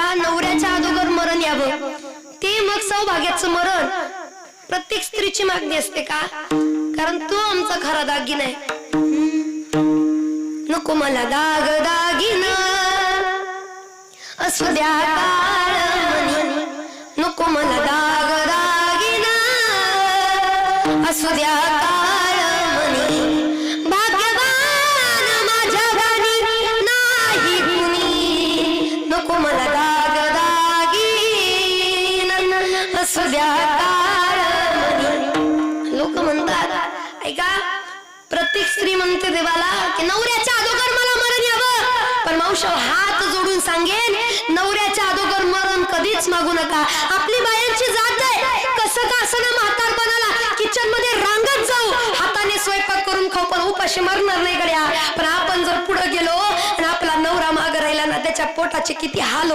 का नवऱ्याच्या अगोदर मरण यावं, ते मग सौभाग्याचं मरण प्रत्येक स्त्रीची मागणी असते का? कारण तो आमचा खरा दागिना आहे. नको मला दाग दागिना असू द्या काळमणी, नको मला दाग दागिना असू द्या काळमणी. भाग्यवान माझ्या गाणी नाही कुणी, नको मला दाग दागिना असू द्या काळमणी. लोक म्हणतात ऐका, प्रत्येक स्त्री म्हणते देवाला की नवऱ्याच्या अगोदर मला मरण यावं, पण मावशी हात जोडून सांगेन नवऱ्याच्या अगोदर मरण कधीच मागू नका. आपली बायांची जात आहे, कसं का असं म्हातारपणाला किचन मध्ये रांगत जाऊ, हाताने स्वयंपाक करून खाऊ, पण उपाशी मरणार नाही गड्या. पण आपण जर पुढे गेलो आणि आपला नवरा मागे राहिला ना, त्याच्या पोटाचे किती हाल